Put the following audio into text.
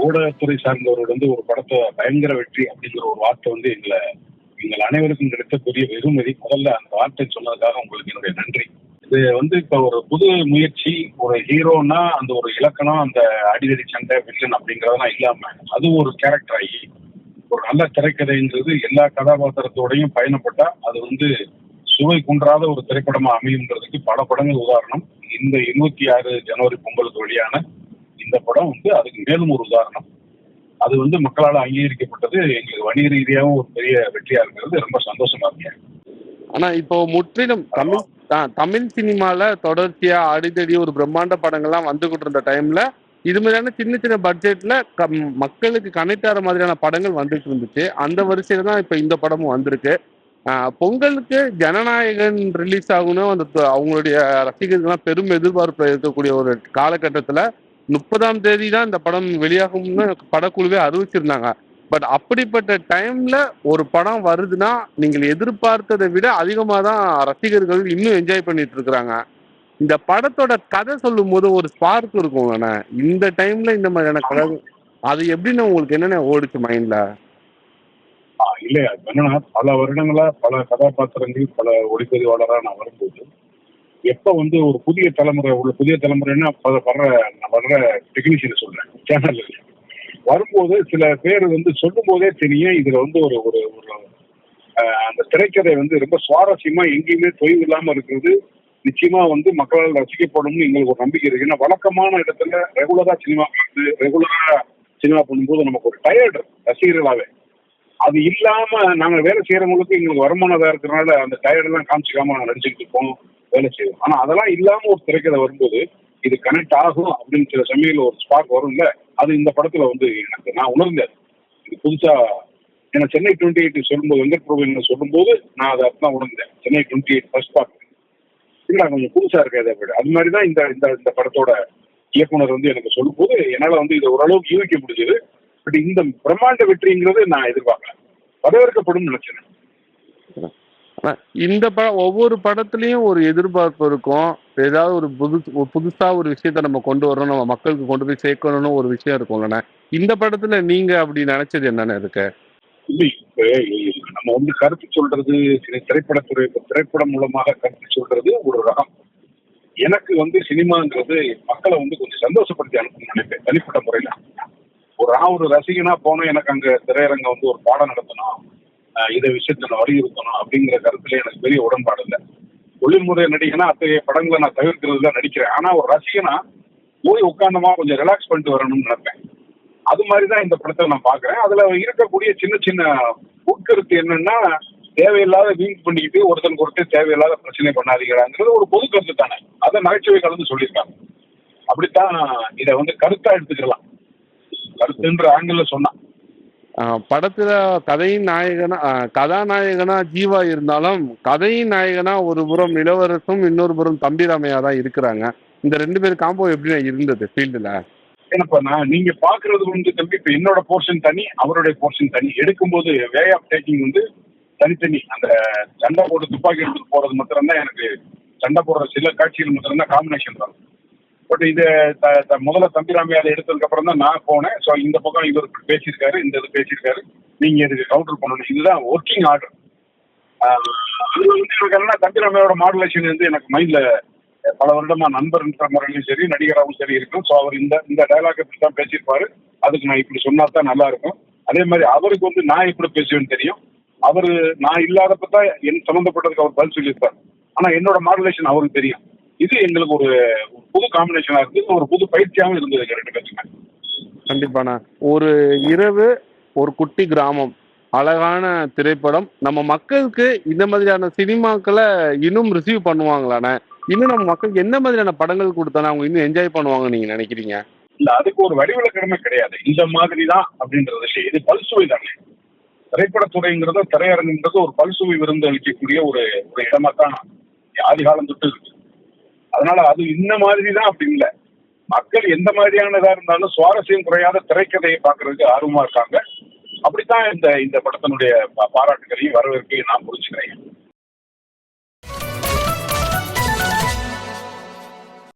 ஊடகத்துறை சார்ந்தவர்கள் ஒரு படத்தை பயங்கர வெற்றி அப்படிங்கிற ஒரு வார்த்தை எங்கள் அனைவருக்கும் கிடைத்த பெரிய வெகுமதி. முதல்ல அந்த வார்த்தை சொன்னதுக்காக உங்களுக்கு என்னுடைய நன்றி. இது இப்ப ஒரு புது முயற்சி. ஒரு ஹீரோனா அந்த ஒரு இலக்கணம், அந்த அடிதடி சண்டை வில்லன் அப்படிங்கறதெல்லாம் இல்லாம அது ஒரு கேரக்டர் ஆகி ஒரு நல்ல திரைக்கதைங்கிறது எல்லா கதாபாத்திரத்தோடையும் பயணப்பட்டா அது சுவை குன்றாத ஒரு திரைப்படமா அமையுங்கிறதுக்கு பல படங்கள் உதாரணம். இந்த 26 ஜனவரி பொங்கலுக்கு வெளியான இந்த படம் அதுக்கு மேலும் ஒரு உதாரணம். அது மக்களால் அங்கீகரிக்கப்பட்டது. எங்களுக்கு வணிக ரீதியாகவும் ஒரு பெரிய வெற்றியா இருக்கிறது. ரொம்ப சந்தோஷமா இருக்கேன். ஆனா இப்போ முற்றிலும் தமிழ் சினிமால தொடர்ச்சியா அடிக்கடி ஒரு பிரம்மாண்ட படங்கள்லாம் வந்துகிட்டு இருந்த டைம்ல இது மாதிரியான சின்ன சின்ன பட்ஜெட்ல மக்களுக்கு கனெக்ட் ஆகிற மாதிரியான படங்கள் வந்துட்டு இருந்துச்சு. அந்த வரிசையில தான் இப்ப இந்த படமும் வந்திருக்கு. பொங்கலுக்கு ஜனநாயகன் ரிலீஸ் ஆகணும், அவங்களுடைய ரசிகர்கள்லாம் பெரும் எதிர்பார்ப்பு இருக்கக்கூடிய ஒரு காலகட்டத்துல 30ஆம் தேதி தான் இந்த படம் வெளியாகும்னு படக்குழுவே அறிவிச்சிருந்தாங்க. பட் அப்படிப்பட்ட டைம்ல ஒரு படம் வருதுன்னா நீங்கள் எதிர்பார்த்ததை விட அதிகமாக தான் ரசிகர்கள் இன்னும் என்ஜாய் பண்ணிட்டு இருக்கிறாங்க. இந்த படத்தோட கதை சொல்லும் போது ஒரு ஸ்பார்க் இருக்கும்ண்ணே. இந்த டைம்ல இந்த மாதிரியான கதை அது எப்படின்னு உங்களுக்கு என்னென்ன ஓடிச்சு மைண்ட்ல? இல்லையா, என்னன்னா பல வருடங்களா பல கதாபாத்திரங்கள் பல ஒளிப்பதிவாளரா நான் வரும்போது எப்ப ஒரு புதிய தலைமுறைன்னா வர்ற டெக்னீஷியன் சொல்றேன், சேனல் வரும்போது சில பேர் சொல்லும் போதே தெரியும் இதுல ஒரு ஒரு அந்த திரைக்கதை ரொம்ப சுவாரஸ்யமா எங்கேயுமே தொய்வு இல்லாம இருக்கிறது. நிச்சயமா மக்களால் ரசிக்கப்படும் எங்களுக்கு ஒரு நம்பிக்கை இருக்கு. ஏன்னா வழக்கமான இடத்துல ரெகுலரா சினிமா பண்ணும்போது நமக்கு ஒரு டயர்டு ரசிகர்களாவே. அது இல்லாம நாங்க வேலை செய்யறவங்களுக்கு எங்களுக்கு வருமானம் இருக்கிறதுனால அந்த டயர்ட் எல்லாம் காமிச்சிக்காம நாங்க நடிச்சுக்கிட்டு இருப்போம், வேலை செய்வோம். ஆனா அதெல்லாம் இல்லாம ஒரு திரைக்கதை வரும்போது இது கனெக்ட் ஆகும் அப்படின்னு சில சமயம் ஒரு ஸ்பார்க் வரும்ல. அது இந்த படத்துல எனக்கு நான் உணர்ந்தேன். இது புதுசா ஏன்னா சென்னை 28 சொல்லும்போது வெங்கட் பிரபு சொல்லும்போது நான் அதை அப்பதான் உணர்ந்தேன். சென்னை 28 ஃபர்ஸ்ட் பார்ட் இல்ல கொஞ்சம் புதுசா இருக்காது. அது மாதிரிதான் இந்த இந்த படத்தோட இயக்குனர் எனக்கு சொல்லும் போது என்னால இதை ஓரளவுக்கு யூகிக்க முடிஞ்சது. பட் இந்த பிரம்மாண்ட வெற்றிங்கிறது நான் எதிர்பார்க்கல, வரவேற்கப்படும் நினைச்சேன். இந்த ஒவ்வொரு படத்துலயும் ஒரு எதிர்பார்ப்பு இருக்கும். ஏதாவது ஒரு புதுசா ஒரு விஷயத்த நம்ம கொண்டு வரணும், நம்ம மக்களுக்கு கொண்டு போய் சேர்க்கணும்னு ஒரு விஷயம் இருக்கும்லண்ணே. இந்த படத்துல நீங்க அப்படி நினைச்சது என்னன்னு இருக்கு? நம்ம கருத்து சொல்றது திரைப்படம் மூலமாக கருத்து சொல்றது ஒரு ரகம். எனக்கு சினிமாங்கிறது மக்களை கொஞ்சம் சந்தோஷப்படுத்தி அனுப்பணும்னு நினைப்பேன் தனிப்பட்ட முறையில. நான் ஒரு ரசிகனா போனோம், எனக்கு அங்க திரையரங்க ஒரு பாடம் நடத்தணும், இதை விஷயத்த நான் வலியுறுத்தணும் அப்படிங்கிற கருத்துல எனக்கு பெரிய உடன்பாடு இல்லை. தொழில்முறை நடிகனா அத்தகைய படங்களை நான் தவிர்க்கிறதுல நடிக்கிறேன். ஆனா ஒரு ரசிகனா போய் உட்கார்ந்தமா கொஞ்சம் ரிலாக்ஸ் பண்ணிட்டு வரணும்னு நினைப்பேன். அது மாதிரிதான் இந்த படத்தை நான் பாக்குறேன். அதுல இருக்கக்கூடிய சின்ன சின்ன உட்கருத்து என்னன்னா, தேவையில்லாத வீண் பண்ணிக்கிட்டு ஒருத்தருக்கு தேவையில்லாத பிரச்சனை பண்ணாதீங்கிறது ஒரு பொது கருத்து தானே. அதை நகைச்சுவை கலந்து சொல்லியிருக்காங்க. அப்படித்தான் இதை கருத்தா எடுத்துக்கலாம், கருத்துன்ற ஆங்கிள் சொன்னா. படத்துல கதாநாயகனா ஜீவா இருந்தாலும் கதையின் நாயகனா ஒரு புறம் இளவரசும் இன்னொரு புறம் தம்பிராமையா தான் இருக்கிறாங்க. இந்த 2 பேர் காம்போ எப்படி இருந்தது ஃபீல்டுல? ஏன்னா நீங்க பாக்குறது தம்பி, இப்ப என்னோட போர்ஷன் தனி, அவருடைய போர்ஷன் தனி. எடுக்கும்போது வே ஆஃப் டேக்கிங் தனித்தனி. அந்த சண்டை போட்டு துப்பாக்கி எடுத்துட்டு போறது மாத்திரம் தான் எனக்கு, சண்டை போடுற சில காட்சிகள் மாத்திரம் தான் காம்பினேஷன் வரும். பட் இது முதல்ல தம்பிராமையா அதை எடுத்ததுக்கு அப்புறம் தான் நான் போனேன். ஸோ இந்த பக்கம் இவர் பேசியிருக்காரு, இந்த இது பேசியிருக்காரு, நீங்க இதுக்கு கவுண்டர் பண்ணணும். இதுதான் ஒர்க்கிங் ஆர்டர். அது எனக்கு என்னன்னா தம்பிராமையோட மாடுலேஷன் எனக்கு மைண்ட்ல பல வருடமா நண்பர்ன்ற முறையிலும் சரி நடிகராகவும் சரி இருக்கும். ஸோ அவர் இந்த டைலாக் இப்படி தான் பேசியிருப்பாரு, அதுக்கு நான் இப்படி சொன்னா தான் நல்லா இருக்கும். அதே மாதிரி அவருக்கு நான் எப்படி பேசுவேன்னு தெரியும். அவரு நான் இல்லாதப்பதான் என் சம்பந்தப்பட்டதுக்கு அவர் பதில் சொல்லியிருப்பார். ஆனா என்னோட மாடுலேஷன் அவருக்கு தெரியும். இது எங்களுக்கு ஒரு புது காம்பினேஷனா இருக்கு, ஒரு புது பயிற்சியாகவும் இருந்தது 2 பேருக்குமே. கண்டிப்பாண்ணா. ஒரு இரவு, ஒரு குட்டி கிராமம், அழகான திரைப்படம். நம்ம மக்களுக்கு இந்த மாதிரியான சினிமாக்களை இன்னும் ரிசீவ் பண்ணுவாங்களாண்ணே? இன்னும் நம்ம மக்களுக்கு என்ன மாதிரியான படங்கள் கொடுத்தானே அவங்க இன்னும் என்ஜாய் பண்ணுவாங்க நீங்க நினைக்கிறீங்க? இல்ல, அதுக்கு ஒரு வடிவிலக்கணமே கிடையாது. இந்த மாதிரி தான் அப்படின்றது இது பல்சுவை தானே. திரைப்படத்துறைங்கிறத திரையரங்குங்கிறது ஒரு பல்சுவை விருந்து அளிக்கக்கூடிய ஒரு இடமா தான் ஆதி காலம் தொட்டு இருக்கு. அதனால அது இந்த மாதிரி தான் அப்படி இல்லை. மக்கள் எந்த மாதிரியானதா இருந்தாலும் சுவாரஸ்யம் குறையாத திரைக்கதையை பார்க்கறதுக்கு ஆர்வமா இருக்காங்க. அப்படித்தான் இந்த படத்தினுடைய பாராட்டுகளையும் வரவேற்பையும் நான் புரிஞ்சு